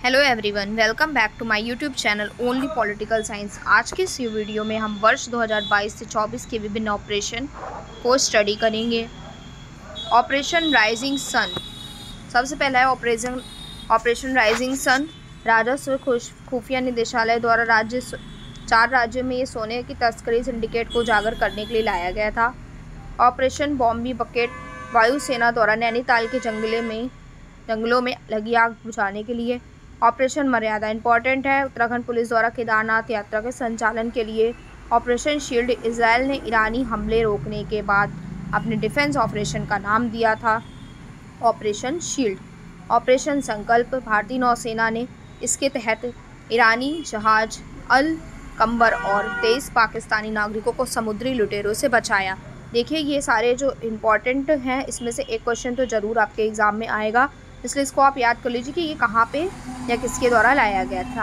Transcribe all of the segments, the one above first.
Hello everyone, welcome back to my YouTube channel only political science. आज के इस video में हम वर्ष 2022 से 24 के विभिन्न ऑपरेशन को स्टडी करेंगे। ऑपरेशन राइजिंग सन, सबसे पहला है ऑपरेशन राइजिंग सन। राजस्व खुफिया निदेशालय द्वारा 4 राज्यों में ये सोने की तस्करी सिंडिकेट को उजागर करने के लिए लाया गया था। ऑपरेशन बॉम्बी बकेट, वायुसेना द्वारा नैनीताल के जंगलों में लगी आग बुझाने के लिए। ऑपरेशन मर्यादा इंपॉर्टेंट है, उत्तराखंड पुलिस द्वारा केदारनाथ यात्रा के संचालन के लिए। ऑपरेशन शील्ड, इजरायल ने ईरानी हमले रोकने के बाद अपने डिफेंस ऑपरेशन का नाम दिया था ऑपरेशन शील्ड। ऑपरेशन संकल्प, भारतीय नौसेना ने इसके तहत ईरानी जहाज अल कंबर और 23 पाकिस्तानी नागरिकों को समुद्री लुटेरों से बचाया। देखिए, ये सारे जो इम्पॉर्टेंट हैं, इसमें से एक क्वेश्चन तो ज़रूर आपके एग्ज़ाम में आएगा, इसलिए इसको आप याद कर लीजिए कि ये कहाँ पे या किसके द्वारा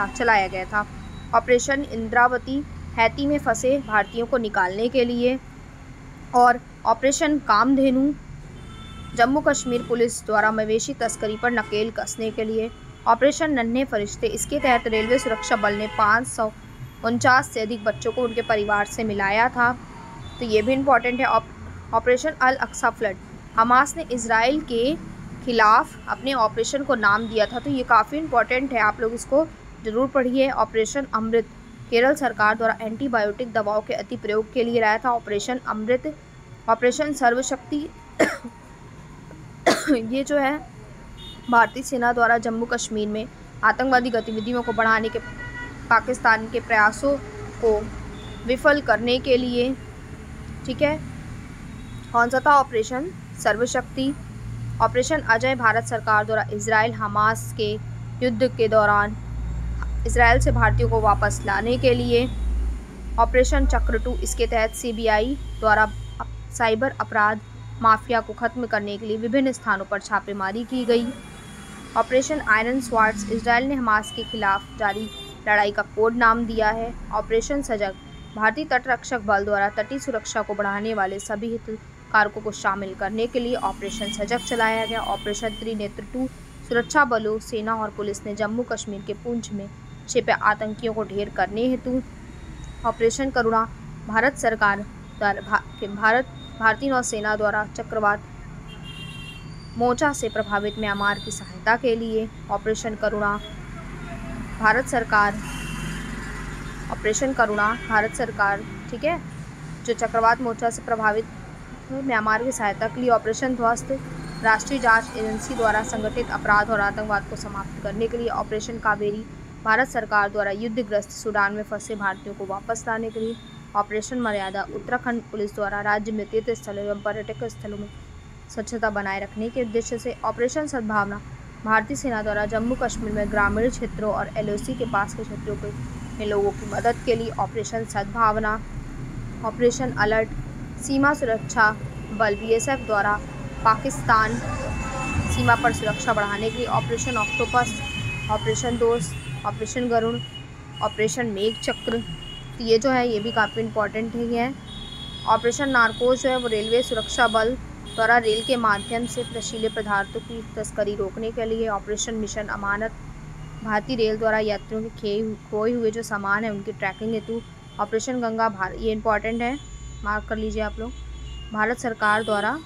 चलाया गया था। ऑपरेशन इंद्रावती, हैती में फंसे भारतीयों को निकालने के लिए। और ऑपरेशन कामधेनु, जम्मू कश्मीर पुलिस द्वारा मवेशी तस्करी पर नकेल कसने के लिए। ऑपरेशन नन्हे फरिश्ते, इसके तहत रेलवे सुरक्षा बल ने 549 से अधिक बच्चों को उनके परिवार से मिलाया था, तो ये भी इम्पॉर्टेंट है। ऑपरेशन अल अक्सा फ्लड, हमास ने इजराइल के खिलाफ अपने ऑपरेशन को नाम दिया था, तो ये काफ़ी इम्पॉर्टेंट है, आप लोग इसको ज़रूर पढ़िए। ऑपरेशन अमृत, केरल सरकार द्वारा एंटीबायोटिक दवाओं के अति प्रयोग के लिए लाया था ऑपरेशन अमृत। ऑपरेशन सर्वशक्ति ये जो है भारतीय सेना द्वारा जम्मू कश्मीर में आतंकवादी गतिविधियों को बढ़ाने के पाकिस्तान के प्रयासों को विफल करने के लिए, ठीक है। कौन सा था ऑपरेशन सर्वशक्ति। ऑपरेशन अजय, भारत सरकार द्वारा इजराइल हमास के युद्ध के दौरान इजराइल से भारतीयों को वापस लाने के लिए। ऑपरेशन चक्र 2, इसके तहत सीबीआई द्वारा साइबर अपराध माफिया को खत्म करने के लिए विभिन्न स्थानों पर छापेमारी की गई। ऑपरेशन आयरन स्वार्ड्स, इजराइल ने हमास के खिलाफ जारी लड़ाई का कोड नाम दिया है। ऑपरेशन सजग, भारतीय तटरक्षक बल द्वारा तटीय सुरक्षा को बढ़ाने वाले सभी कारकों को शामिल करने के लिए ऑपरेशन सजग चलाया गया। ऑपरेशन त्रिनेत्र 2, सुरक्षा बलों, सेना और पुलिस ने जम्मू कश्मीर के पुंछ में छिपे आतंकियों को ढेर करने हेतु। ऑपरेशन करुणा, भारत सरकार द्वारा भारतीय नौसेना द्वारा चक्रवात मोर्चा से प्रभावित म्यांमार की सहायता के लिए। ऑपरेशन करुणा, भारत सरकार, ठीक है, जो चक्रवात मोर्चा से प्रभावित म्यांमार की सहायता के लिए। ऑपरेशन ध्वस्त, राष्ट्रीय जांच एजेंसी द्वारा संगठित अपराध और आतंकवाद को समाप्त करने के लिए। ऑपरेशन कावेरी, भारत सरकार द्वारा युद्धग्रस्त सूडान में फंसे भारतीयों को वापस लाने के लिए। ऑपरेशन मर्यादा, उत्तराखंड पुलिस द्वारा राज्य में तीर्थ स्थलों एवं पर्यटक स्थलों में स्वच्छता बनाए रखने के उद्देश्य से। ऑपरेशन सद्भावना, भारतीय सेना द्वारा जम्मू कश्मीर में ग्रामीण क्षेत्रों और एलओसी के पास के क्षेत्रों में लोगों की मदद के लिए। ऑपरेशन सद्भावना। ऑपरेशन अलर्ट, सीमा सुरक्षा बल बीएसएफ द्वारा पाकिस्तान सीमा पर सुरक्षा बढ़ाने के लिए। ऑपरेशन ऑक्टोपस, ऑपरेशन दोस्त, ऑपरेशन गरुड़, ऑपरेशन मेघ चक्र, तो ये जो है ये भी काफ़ी इम्पोर्टेंट है। ऑपरेशन नारकोस जो है वो रेलवे सुरक्षा बल द्वारा रेल के माध्यम से नशीले पदार्थों की तस्करी रोकने के लिए। ऑपरेशन मिशन अमानत, भारतीय रेल द्वारा यात्रियों के खोए हुए जो सामान है उनकी ट्रैकिंग हेतु। ऑपरेशन गंगा, ये इम्पॉर्टेंट है, मार्क कर लीजिए आप लोग। भारत सरकार द्वारा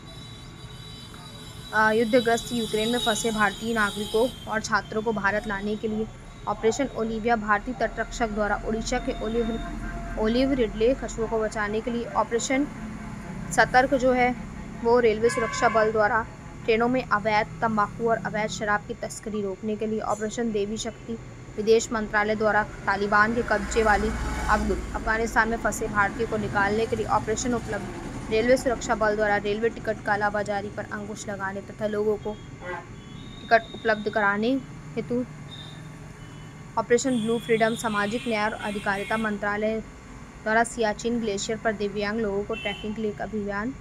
युद्धग्रस्त यूक्रेन में फंसे भारतीय नागरिकों और छात्रों को भारत लाने के लिए। ऑपरेशन ओलिविया, भारतीय तटरक्षक द्वारा उड़ीसा के ओलिव रिडले कछुओं को बचाने के लिए। ऑपरेशन सतर्क जो है वो रेलवे सुरक्षा बल द्वारा ट्रेनों में अवैध तंबाकू और अवैध शराब की तस्करी रोकने के लिए। ऑपरेशन देवी शक्ति, विदेश मंत्रालय द्वारा तालिबान के कब्जे वाली अफगानिस्तान में फंसे भारतीयों को निकालने के लिए। ऑपरेशन उपलब्ध, रेलवे सुरक्षा बल द्वारा रेलवे टिकट कालाबाजारी पर अंकुश लगाने तथा लोगों को टिकट उपलब्ध कराने हेतु। ऑपरेशन ब्लू फ्रीडम, सामाजिक न्याय और अधिकारिता मंत्रालय द्वारा सियाचिन ग्लेशियर पर दिव्यांग लोगों को ट्रैकिंग के लिए एक अभियान।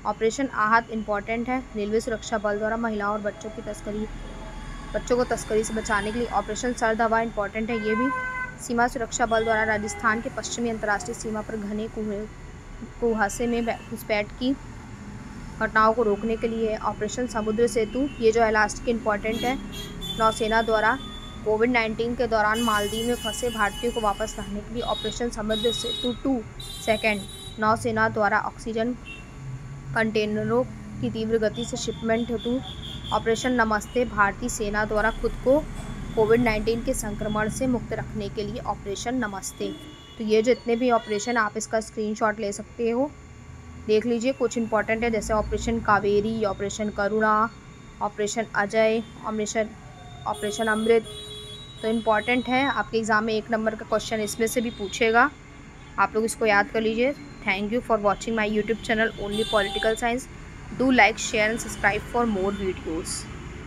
ऑपरेशन आहत इम्पॉर्टेंट है, रेलवे सुरक्षा बल द्वारा महिलाओं और बच्चों को तस्करी से बचाने के लिए। ऑपरेशन सर्द हवा इम्पॉर्टेंट है, ये भी सीमा सुरक्षा बल द्वारा राजस्थान के पश्चिमी अंतर्राष्ट्रीय सीमा पर घने कुहासे में घुसपैठ की घटनाओं को रोकने के लिए। ऑपरेशन समुद्र सेतु, ये जो है लास्ट के इम्पॉर्टेंट है, नौसेना द्वारा कोविड-19 के दौरान मालदीव में फंसे भारतीयों को वापस लाने के लिए ऑपरेशन समुद्र सेतु 2 सेकंड नौसेना द्वारा ऑक्सीजन कंटेनरों की तीव्र गति से शिपमेंट हेतु ऑपरेशन नमस्ते। भारतीय सेना द्वारा खुद को कोविड-19 के संक्रमण से मुक्त रखने के लिए ऑपरेशन नमस्ते। तो ये जितने भी ऑपरेशन, आप इसका स्क्रीनशॉट ले सकते हो, देख लीजिए। कुछ इंपॉर्टेंट है जैसे ऑपरेशन कावेरी, ऑपरेशन करुणा, ऑपरेशन अजय, ऑपरेशन अमृत। तो इम्पॉर्टेंट है, आपके एग्ज़ाम में 1 नंबर का क्वेश्चन इसमें से भी पूछेगा। आप लोग इसको याद कर लीजिए। Thank you for watching my YouTube channel only political science. Do like, share and subscribe for more videos.